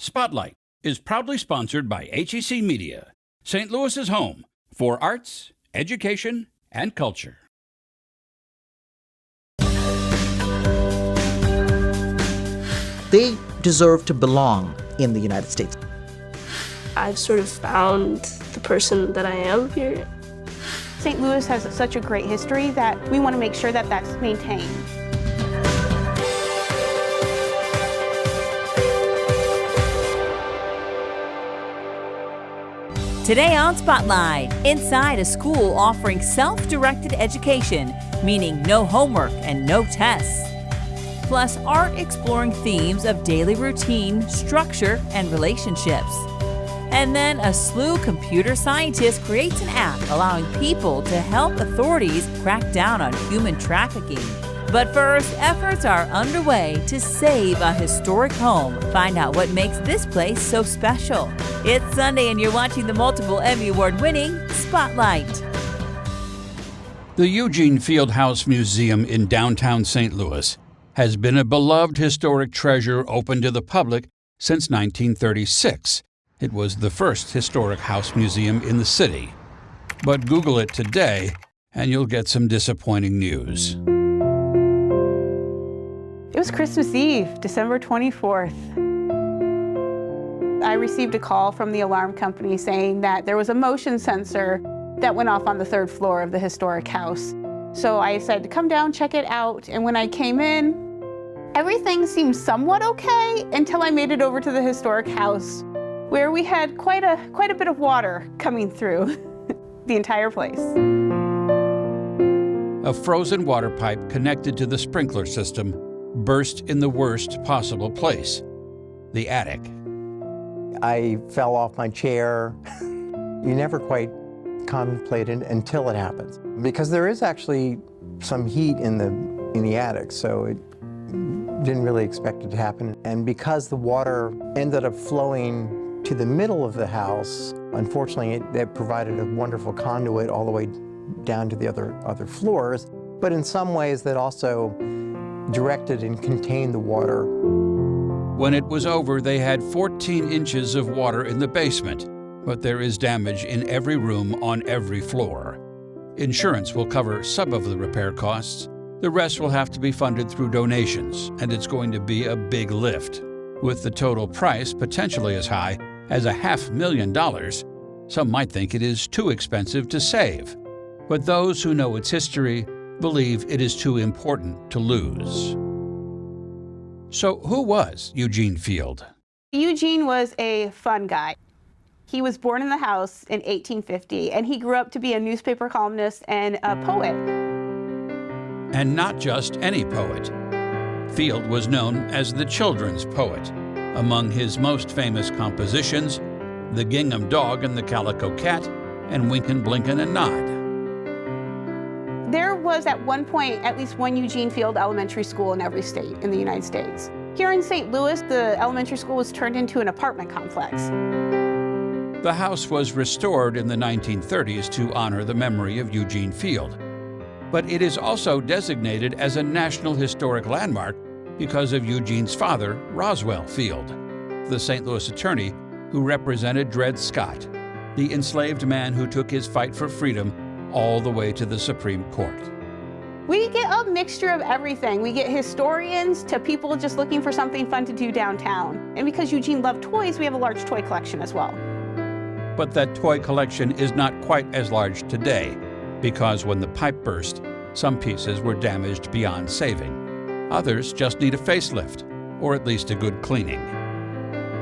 Spotlight is proudly sponsored by HEC Media, St. Louis's home for arts, education, and culture. They deserve to belong in the United States. I've sort of found the person that I am here. St. Louis has such a great history that we want to make sure that that's maintained. Today on Spotlight, inside a school offering self-directed education, meaning no homework and no tests. Plus, art exploring themes of daily routine, structure, and relationships. And then a slew computer scientist creates an app allowing people to help authorities crack down on human trafficking. But first, efforts are underway to save a historic home. Find out what makes this place so special. It's Sunday and you're watching the multiple Emmy Award-winning Spotlight. The Eugene Fieldhouse Museum in downtown St. Louis has been a beloved historic treasure open to the public since 1936. It was the first historic house museum in the city. But Google it today and you'll get some disappointing news. It was Christmas Eve, December 24th. I received a call from the alarm company saying that there was a motion sensor that went off on the third floor of the historic house. So I said, come down, check it out. And when I came in, everything seemed somewhat okay until I made it over to the historic house, where we had quite a bit of water coming through the entire place. A frozen water pipe connected to the sprinkler system burst in the worst possible place, the attic. I fell off my chair. You never quite contemplate it until it happens. Because there is actually some heat in the attic, so it didn't really expect it to happen. And because the water ended up flowing to the middle of the house, unfortunately it provided a wonderful conduit all the way down to the other floors. But in some ways that also directed and contained the water. When it was over, they had 14 inches of water in the basement, but there is damage in every room on every floor. Insurance will cover some of the repair costs. The rest will have to be funded through donations, and it's going to be a big lift. With the total price potentially as high as $500,000, some might think it is too expensive to save. But those who know its history believe it is too important to lose. So who was Eugene Field? Eugene was a fun guy. He was born in the house in 1850, and he grew up to be a newspaper columnist and a poet. And not just any poet. Field was known as the children's poet. Among his most famous compositions, The Gingham Dog and the Calico Cat, and Winkin', Blinkin' and Nod. There was at one point at least one Eugene Field elementary school in every state in the United States. Here in St. Louis, the elementary school was turned into an apartment complex. The house was restored in the 1930s to honor the memory of Eugene Field. But it is also designated as a National Historic Landmark because of Eugene's father, Roswell Field, the St. Louis attorney who represented Dred Scott, the enslaved man who took his fight for freedom all the way to the Supreme Court. We get a mixture of everything. We get historians to people just looking for something fun to do downtown. And because Eugene loved toys, we have a large toy collection as well. But that toy collection is not quite as large today, because when the pipe burst, some pieces were damaged beyond saving. Others just need a facelift, or at least a good cleaning.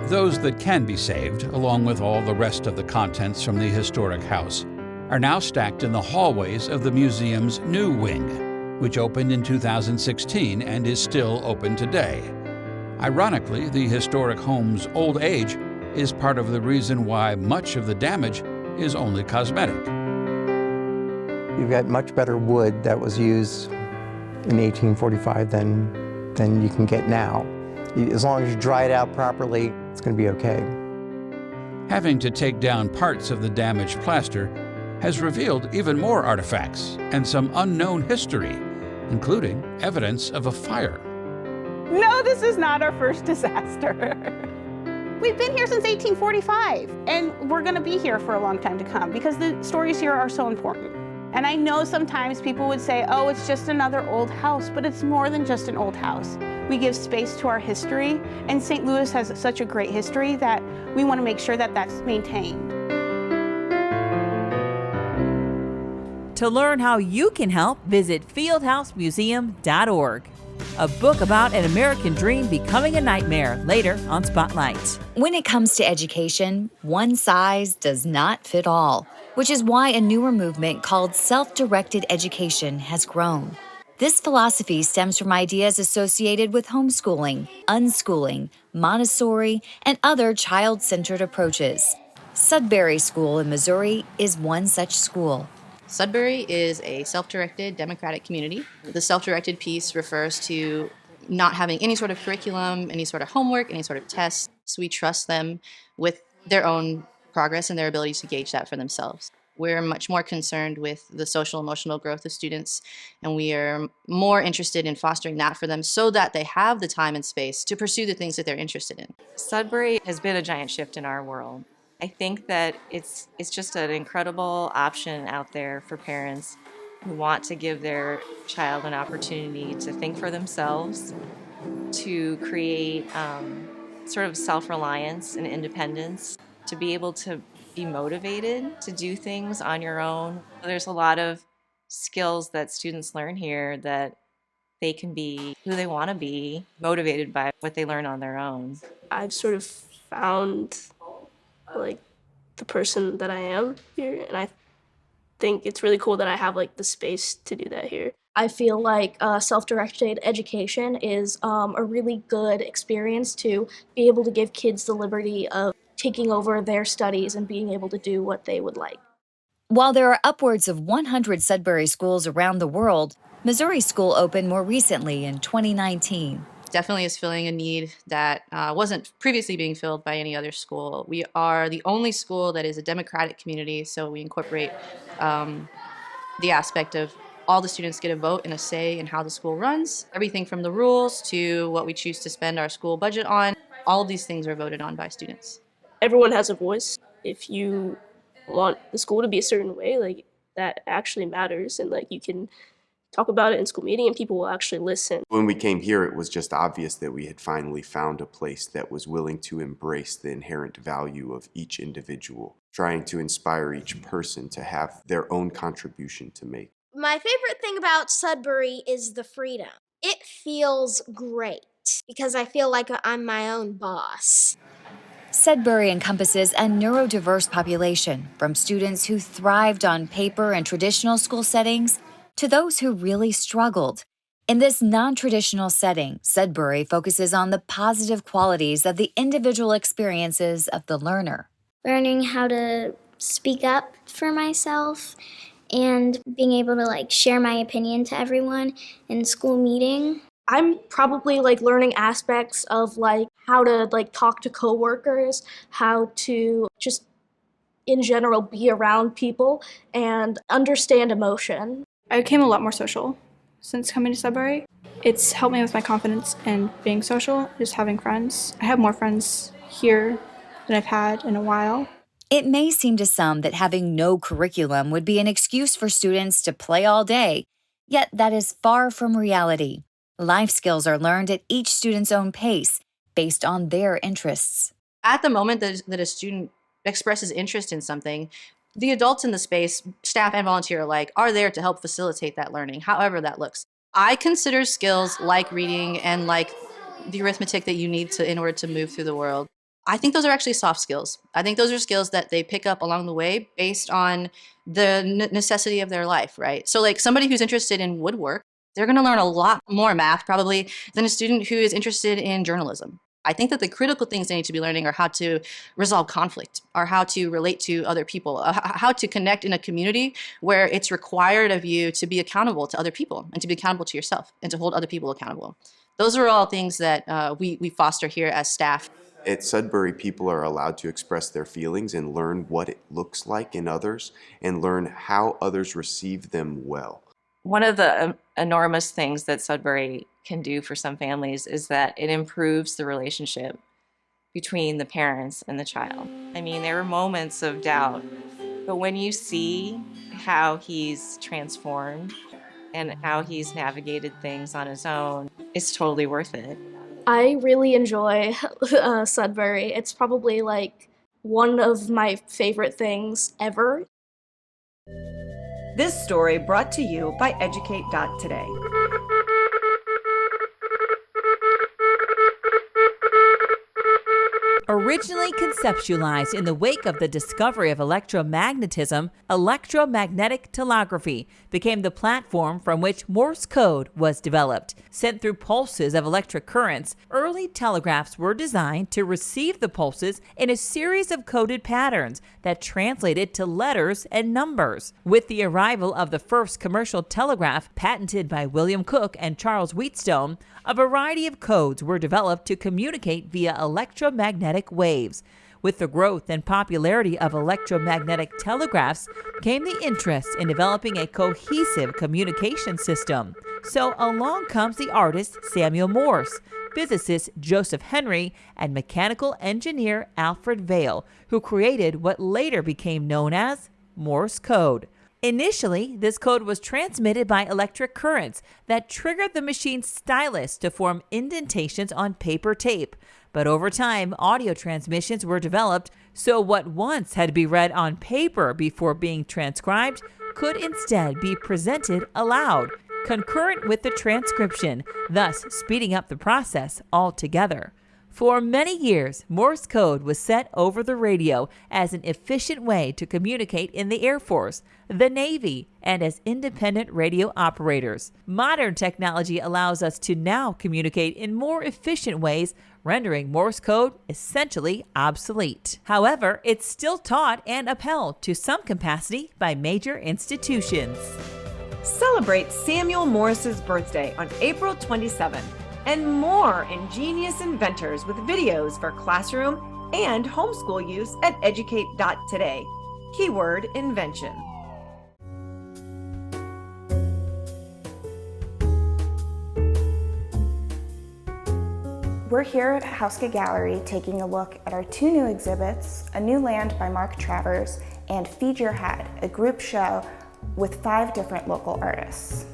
Those that can be saved, along with all the rest of the contents from the historic house, are now stacked in the hallways of the museum's new wing, which opened in 2016 and is still open today. Ironically, the historic home's old age is part of the reason why much of the damage is only cosmetic. You've got much better wood that was used in 1845 than you can get now. As long as you dry it out properly, it's going to be okay. Having to take down parts of the damaged plaster has revealed even more artifacts and some unknown history, including evidence of a fire. No, this is not our first disaster. We've been here since 1845, and we're gonna be here for a long time to come because the stories here are so important. And I know sometimes people would say, oh, it's just another old house, but it's more than just an old house. We give space to our history, and St. Louis has such a great history that we want to make sure that that's maintained. To learn how you can help, visit fieldhousemuseum.org. A book about an American dream becoming a nightmare, later on Spotlight. When it comes to education, one size does not fit all, which is why a newer movement called self-directed education has grown. This philosophy stems from ideas associated with homeschooling, unschooling, Montessori, and other child-centered approaches. Sudbury School in Missouri is one such school. Sudbury is a self-directed democratic community. The self-directed piece refers to not having any sort of curriculum, any sort of homework, any sort of tests. So we trust them with their own progress and their ability to gauge that for themselves. We're much more concerned with the social emotional growth of students, and we are more interested in fostering that for them so that they have the time and space to pursue the things that they're interested in. Sudbury has been a giant shift in our world. I think that it's just an incredible option out there for parents who want to give their child an opportunity to think for themselves, to create sort of self-reliance and independence, to be able to be motivated to do things on your own. There's a lot of skills that students learn here that they can be who they want to be, motivated by what they learn on their own. I've sort of found like the person that I am here, and I think it's really cool that I have like the space to do that here. I feel like self-directed education is a really good experience to be able to give kids the liberty of taking over their studies and being able to do what they would like. While there are upwards of 100 Sudbury schools around the world, Missouri School opened more recently in 2019. Definitely is filling a need that wasn't previously being filled by any other school. We are the only school that is a democratic community, so we incorporate the aspect of all the students get a vote and a say in how the school runs. Everything from the rules to what we choose to spend our school budget on, all of these things are voted on by students. Everyone has a voice. If you want the school to be a certain way, like that actually matters, and like you can talk about it in school meeting and people will actually listen. When we came here, it was just obvious that we had finally found a place that was willing to embrace the inherent value of each individual, trying to inspire each person to have their own contribution to make. My favorite thing about Sudbury is the freedom. It feels great because I feel like I'm my own boss. Sudbury encompasses a neurodiverse population, from students who thrived on paper and traditional school settings to those who really struggled. In this non-traditional setting, Sudbury focuses on the positive qualities of the individual experiences of the learner. Learning how to speak up for myself and being able to share my opinion to everyone in school meeting. I'm probably learning aspects of how to talk to coworkers, how to just in general be around people and understand emotion. I became a lot more social since coming to Sudbury. It's helped me with my confidence in being social, just having friends. I have more friends here than I've had in a while. It may seem to some that having no curriculum would be an excuse for students to play all day, yet that is far from reality. Life skills are learned at each student's own pace, based on their interests. At the moment that a student expresses interest in something, the adults in the space, staff and volunteer alike, are there to help facilitate that learning, however that looks. I consider skills like reading and like the arithmetic that you need in order to move through the world. I think those are actually soft skills. I think those are skills that they pick up along the way based on the necessity of their life, right? So somebody who's interested in woodwork, they're going to learn a lot more math probably than a student who is interested in journalism. I think that the critical things they need to be learning are how to resolve conflict, or how to relate to other people, how to connect in a community where it's required of you to be accountable to other people and to be accountable to yourself and to hold other people accountable. Those are all things that we foster here as staff. At Sudbury, people are allowed to express their feelings and learn what it looks like in others and learn how others receive them well. One of the enormous things that Sudbury can do for some families is that it improves the relationship between the parents and the child. I mean, there were moments of doubt, but when you see how he's transformed and how he's navigated things on his own, it's totally worth it. I really enjoy Sudbury. It's probably like one of my favorite things ever. This story brought to you by Educate.Today. Originally conceptualized in the wake of the discovery of electromagnetism, electromagnetic telegraphy became the platform from which Morse code was developed. Sent through pulses of electric currents, early telegraphs were designed to receive the pulses in a series of coded patterns that translated to letters and numbers. With the arrival of the first commercial telegraph, patented by William Cooke and Charles Wheatstone, a variety of codes were developed to communicate via electromagnetic waves. With the growth and popularity of electromagnetic telegraphs came the interest in developing a cohesive communication system. So along comes the artist Samuel Morse, physicist Joseph Henry, and mechanical engineer Alfred Vail, who created what later became known as Morse code. Initially, this code was transmitted by electric currents that triggered the machine's stylus to form indentations on paper tape. But over time, audio transmissions were developed, so what once had to be read on paper before being transcribed could instead be presented aloud, concurrent with the transcription, thus speeding up the process altogether. For many years, Morse code was set over the radio as an efficient way to communicate in the Air Force, the Navy, and as independent radio operators. Modern technology allows us to now communicate in more efficient ways, rendering Morse code essentially obsolete. However, it's still taught and upheld to some capacity by major institutions. Celebrate Samuel Morse's birthday on April 27th. And more ingenious inventors with videos for classroom and homeschool use at Educate.Today. Keyword invention. We're here at Hauska Gallery taking a look at our two new exhibits, A New Land by Mark Travers and Feed Your Head, a group show with 5 different local artists.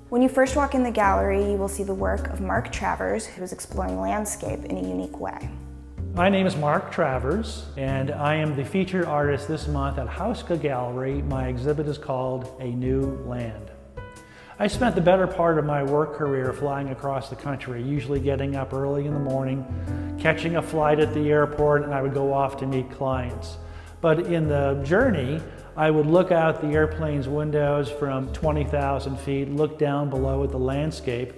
When you first walk in the gallery, you will see the work of Mark Travers, who is exploring landscape in a unique way. My name is Mark Travers, and I am the featured artist this month at Hauska Gallery. My exhibit is called A New Land. I spent the better part of my work career flying across the country, usually getting up early in the morning, catching a flight at the airport, and I would go off to meet clients. But in the journey, I would look out the airplane's windows from 20,000 feet, look down below at the landscape,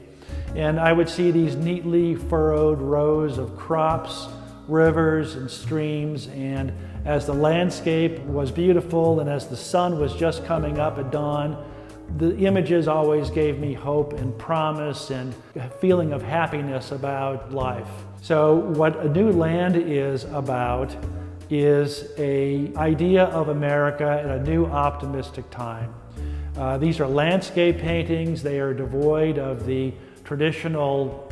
and I would see these neatly furrowed rows of crops, rivers, and streams. And as the landscape was beautiful and as the sun was just coming up at dawn, the images always gave me hope and promise and a feeling of happiness about life. So what A New Land is about is an idea of America at a new optimistic time. These are landscape paintings. They are devoid of the traditional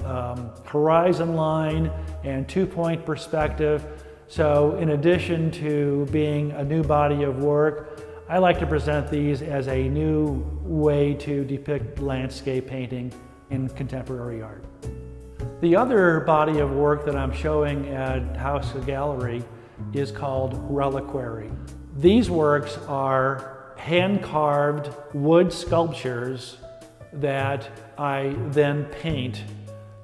horizon line and two-point perspective. So in addition to being a new body of work, I like to present these as a new way to depict landscape painting in contemporary art. The other body of work that I'm showing at Hauska Gallery is called Reliquary. These works are hand-carved wood sculptures that I then paint.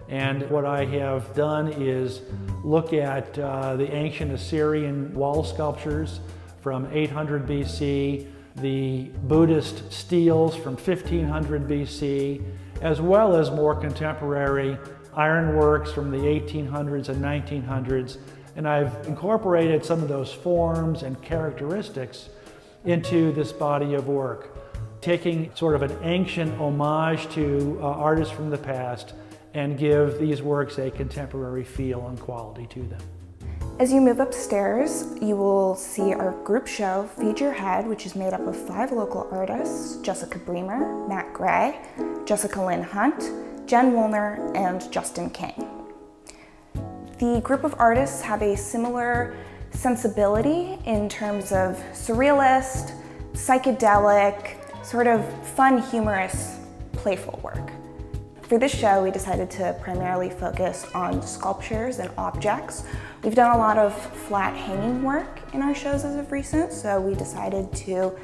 And what I have done is look at the ancient Assyrian wall sculptures from 800 BC, the Buddhist steels from 1500 BC, as well as more contemporary ironworks from the 1800s and 1900s. And I've incorporated some of those forms and characteristics into this body of work, taking sort of an ancient homage to artists from the past and give these works a contemporary feel and quality to them. As you move upstairs, you will see our group show, Feed Your Head, which is made up of 5 local artists, Jessica Bremer, Matt Gray, Jessica Lynn Hunt, Jen Woolner, and Justin King. The group of artists have a similar sensibility in terms of surrealist, psychedelic, sort of fun, humorous, playful work. For this show, we decided to primarily focus on sculptures and objects. We've done a lot of flat hanging work in our shows as of recent, so we decided to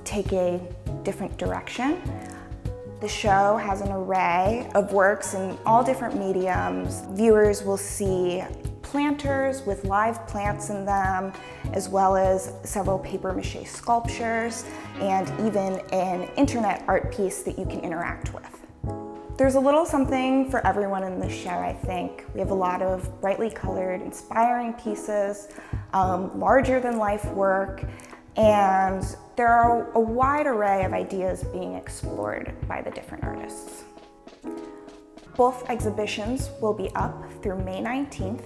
take a different direction. The show has an array of works in all different mediums. Viewers will see planters with live plants in them, as well as several papier-mâché sculptures, and even an internet art piece that you can interact with. There's a little something for everyone in this show, I think. We have a lot of brightly colored, inspiring pieces, larger than life work, and there are a wide array of ideas being explored by the different artists. Both exhibitions will be up through May 19th.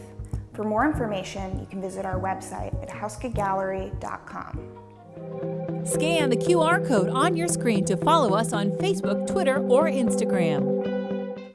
For more information, you can visit our website at hauskagallery.com. Scan the QR code on your screen to follow us on Facebook, Twitter, or Instagram.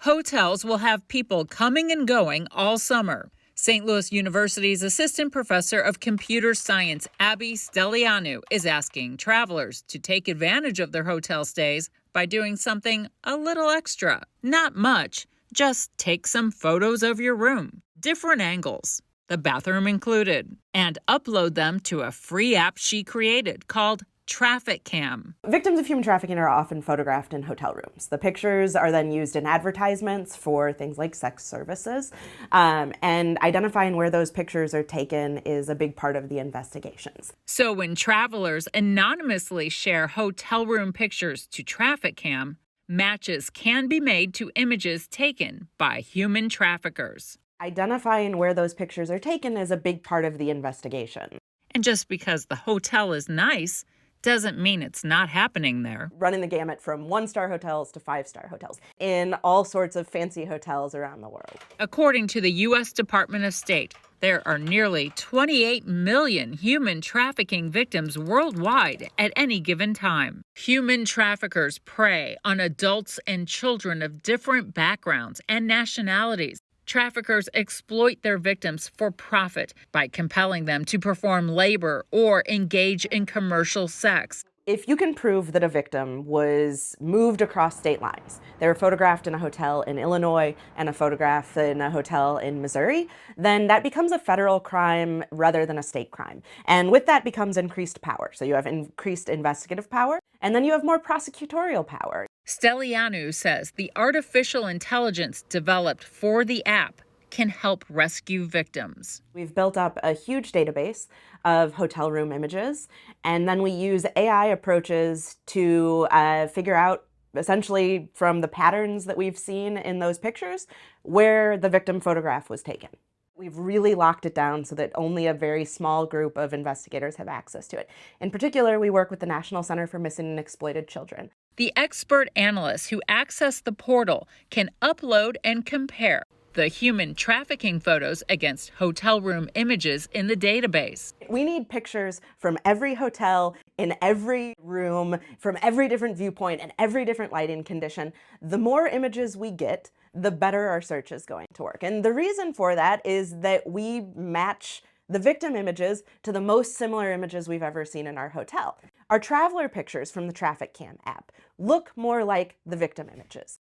Hotels will have people coming and going all summer. St. Louis University's Assistant Professor of Computer Science, Abby Stelianu, is asking travelers to take advantage of their hotel stays by doing something a little extra. Not much, just take some photos of your room, different angles, the bathroom included, and upload them to a free app she created called Trafficking. Victims of human trafficking are often photographed in hotel rooms. The pictures are then used in advertisements for things like sex services, and identifying where those pictures are taken is a big part of the investigations. So when travelers anonymously share hotel room pictures to Trafficking, matches can be made to images taken by human traffickers. Identifying where those pictures are taken is a big part of the investigation. And just because the hotel is nice doesn't mean it's not happening there. Running the gamut from 1-star hotels to 5-star hotels in all sorts of fancy hotels around the world. According to the U.S. Department of State, there are nearly 28 million human trafficking victims worldwide at any given time. Human traffickers prey on adults and children of different backgrounds and nationalities. Traffickers exploit their victims for profit by compelling them to perform labor or engage in commercial sex. If you can prove that a victim was moved across state lines, they were photographed in a hotel in Illinois and a photograph in a hotel in Missouri, then that becomes a federal crime rather than a state crime. And with that becomes increased power. So you have increased investigative power, and then you have more prosecutorial power. Stelianu says the artificial intelligence developed for the app can help rescue victims. We've built up a huge database of hotel room images, and then we use AI approaches to figure out, essentially from the patterns that we've seen in those pictures, where the victim photograph was taken. We've really locked it down so that only a very small group of investigators have access to it. In particular, we work with the National Center for Missing and Exploited Children. The expert analysts who access the portal can upload and compare the human trafficking photos against hotel room images in the database. We need pictures from every hotel, in every room, from every different viewpoint and every different lighting condition. The more images we get, the better our search is going to work. And the reason for that is that we match the victim images to the most similar images we've ever seen in our hotel. Our traveler pictures from the Trafficking app look more like the victim images.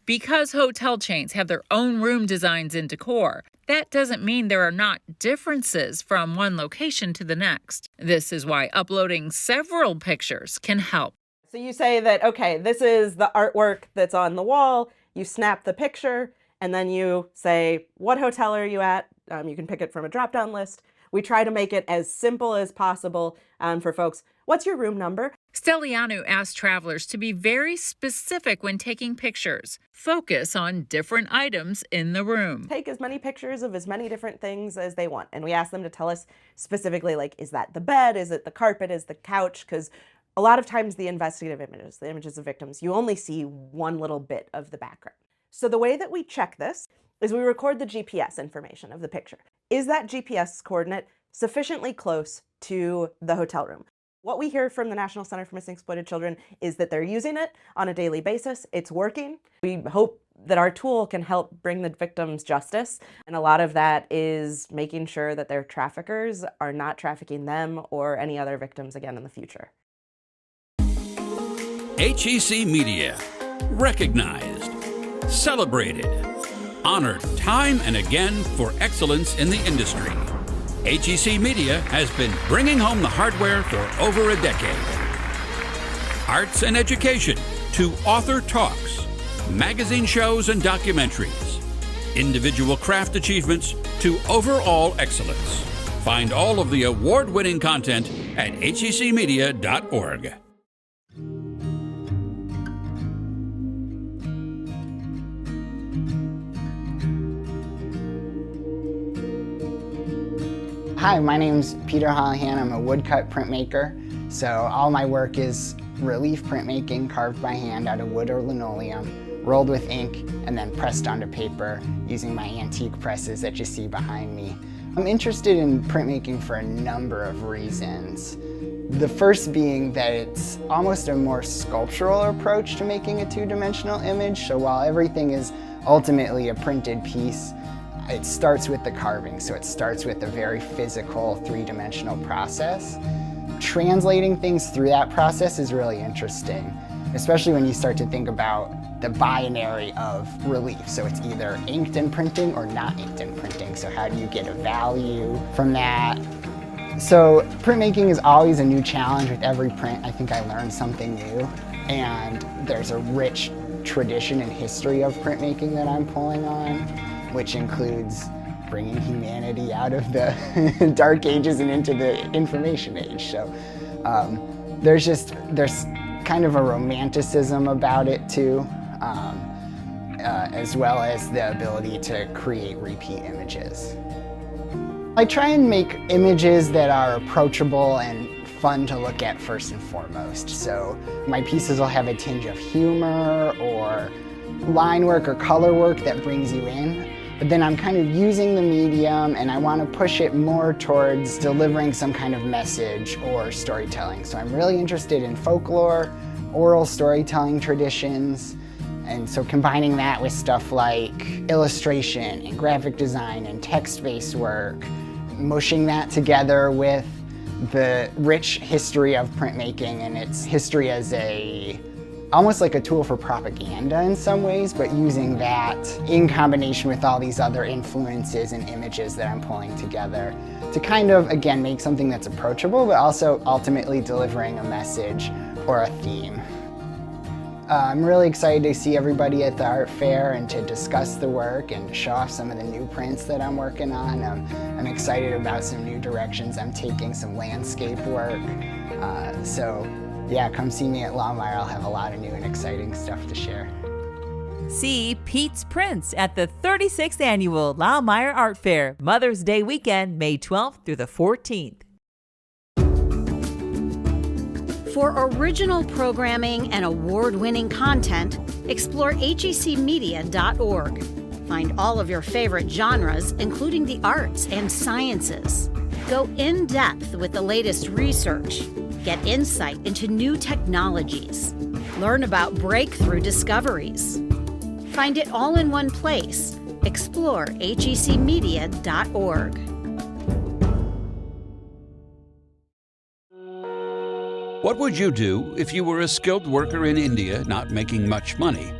Because hotel chains have their own room designs and decor, that doesn't mean there are not differences from one location to the next. This is why uploading several pictures can help. So you say that, okay, this is the artwork that's on the wall, you snap the picture, and then you say, what hotel are you at? You can pick it from a drop-down list. We try to make it as simple as possible for folks. What's your room number? Stelianu asked travelers to be very specific when taking pictures. Focus on different items in the room. Take as many pictures of as many different things as they want. And we ask them to tell us specifically, like, is that the bed? Is it the carpet? Is the couch? Because a lot of times the investigative images, the images of victims, you only see one little bit of the background. So the way that we check this is we record the GPS information of the picture. Is that GPS coordinate sufficiently close to the hotel room? What we hear from the National Center for Missing and Exploited Children is that they're using it on a daily basis. It's working. We hope that our tool can help bring the victims justice. And a lot of that is making sure that their traffickers are not trafficking them or any other victims again in the future. HEC Media. Recognized, celebrated, honored time and again for excellence in the industry. HEC Media has been bringing home the hardware for over a decade. Arts and education to author talks, magazine shows and documentaries, individual craft achievements to overall excellence. Find all of the award-winning content at hecmedia.org. Hi, my name's Peter Holohan. I'm a woodcut printmaker. So all my work is relief printmaking, carved by hand out of wood or linoleum, rolled with ink, and then pressed onto paper using my antique presses that you see behind me. I'm interested in printmaking for a number of reasons. The first being that it's almost a more sculptural approach to making a two-dimensional image. So while everything is ultimately a printed piece, it starts with the carving, so it starts with a very physical, three-dimensional process. Translating things through that process is really interesting, especially when you start to think about the binary of relief. So it's either inked and printing or not inked and printing. So how do you get a value from that? So printmaking is always a new challenge. With every print, I think I learn something new. And there's a rich tradition and history of printmaking that I'm pulling on, which includes bringing humanity out of the dark ages and into the information age. So there's kind of a romanticism about it too, as well as the ability to create repeat images. I try and make images that are approachable and fun to look at first and foremost. So my pieces will have a tinge of humor or line work or color work that brings you in. But then I'm kind of using the medium and I want to push it more towards delivering some kind of message or storytelling. So I'm really interested in folklore, oral storytelling traditions, and so combining that with stuff like illustration and graphic design and text-based work, mushing that together with the rich history of printmaking and its history as almost like a tool for propaganda in some ways, but using that in combination with all these other influences and images that I'm pulling together to kind of, again, make something that's approachable, but also ultimately delivering a message or a theme. I'm really excited to see everybody at the art fair and to discuss the work and to show off some of the new prints that I'm working on. I'm excited about some new directions I'm taking, some landscape work. Yeah, come see me at Laumeier. I'll have a lot of new and exciting stuff to share. See Pete's Prints at the 36th Annual Laumeier Art Fair, Mother's Day weekend, May 12th through the 14th. For original programming and award-winning content, explore hecmedia.org. Find all of your favorite genres, including the arts and sciences. Go in-depth with the latest research. Get insight into new technologies. Learn about breakthrough discoveries. Find it all in one place. Explore hecmedia.org. What would you do if you were a skilled worker in India not making much money,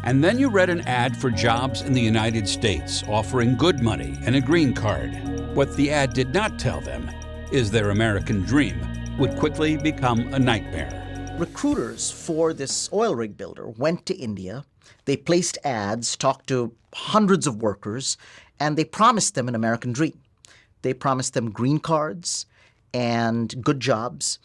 and then you read an ad for jobs in the United States offering good money and a green card? What the ad did not tell them is their American dream would quickly become a nightmare. Recruiters for this oil rig builder went to India. They placed ads, talked to hundreds of workers, and they promised them an American dream. They promised them green cards and good jobs,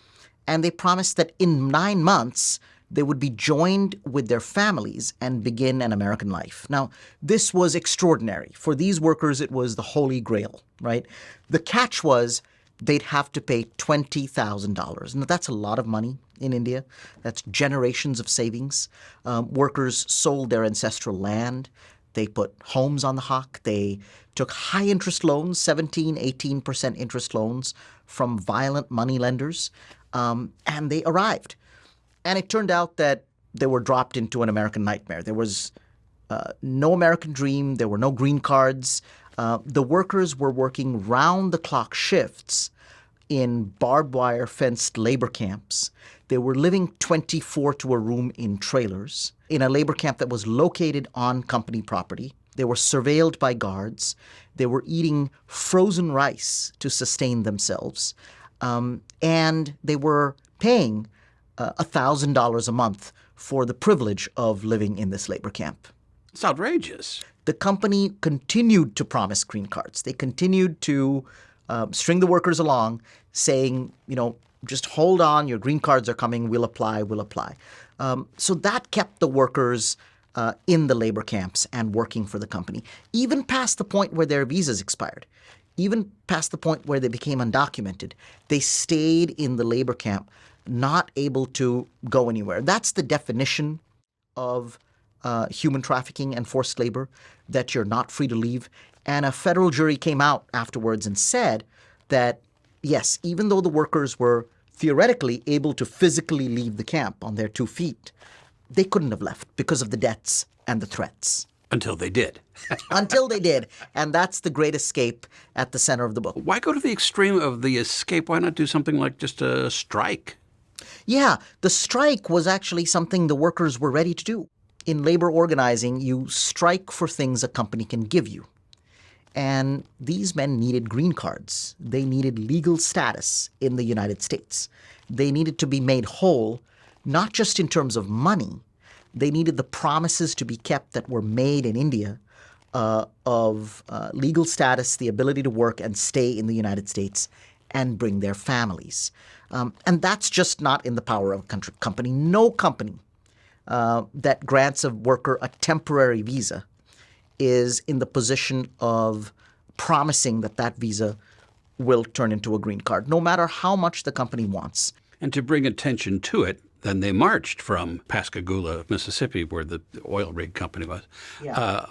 and they promised that in 9 months they would be joined with their families and begin an American life. Now, this was extraordinary. For these workers, it was the holy grail, right? The catch was they'd have to pay $20,000. Now, that's a lot of money in India. That's generations of savings. Workers sold their ancestral land. They put homes on the hock. They took high-interest loans, 17, 18% interest loans from violent money lenders, and they arrived. And it turned out that they were dropped into an American nightmare. There was no American dream. There were no green cards. The workers were working round-the-clock shifts in barbed wire fenced labor camps. They were living 24 to a room in trailers in a labor camp that was located on company property. They were surveilled by guards. They were eating frozen rice to sustain themselves. And they were paying $1,000 a month for the privilege of living in this labor camp. It's outrageous. The company continued to promise green cards. They continued to string the workers along, saying, just hold on, your green cards are coming, we'll apply. So that kept the workers in the labor camps and working for the company, even past the point where their visas expired, even past the point where they became undocumented. They stayed in the labor camp, not able to go anywhere. That's the definition of human trafficking and forced labor, that you're not free to leave. And a federal jury came out afterwards and said that, yes, even though the workers were theoretically able to physically leave the camp on their 2 feet, they couldn't have left because of the debts and the threats. Until they did. Until they did. And that's the great escape at the center of the book. Why go to the extreme of the escape? Why not do something like just a strike? Yeah, the strike was actually something the workers were ready to do. In labor organizing, you strike for things a company can give you. And these men needed green cards. They needed legal status in the United States. They needed to be made whole, not just in terms of money. They needed the promises to be kept that were made in India of legal status, the ability to work and stay in the United States and bring their families. And that's just not in the power of a company. No company that grants a worker a temporary visa is in the position of promising that that visa will turn into a green card, no matter how much the company wants. And to bring attention to it, then they marched from Pascagoula, Mississippi, where the oil rig company was,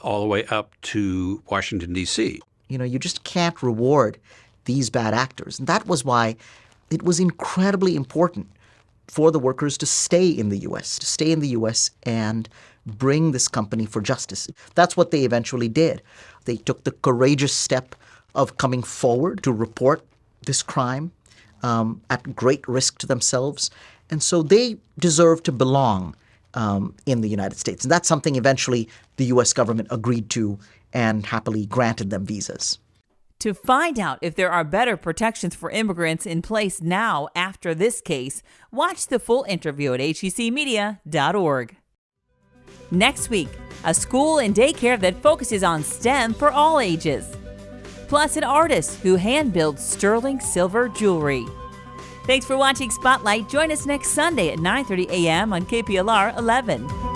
all the way up to Washington, D.C. You just can't reward these bad actors. And that was why it was incredibly important for the workers to stay in the U.S., and bring this company for justice. That's what they eventually did. They took the courageous step of coming forward to report this crime at great risk to themselves. And so they deserve to belong in the United States. And that's something eventually the U.S. government agreed to and happily granted them visas. To find out if there are better protections for immigrants in place now after this case, watch the full interview at hecmedia.org. Next week, a school and daycare that focuses on STEM for all ages. Plus, an artist who hand-builds sterling silver jewelry. Thanks for watching Spotlight. Join us next Sunday at 9:30 a.m. on KPLR 11.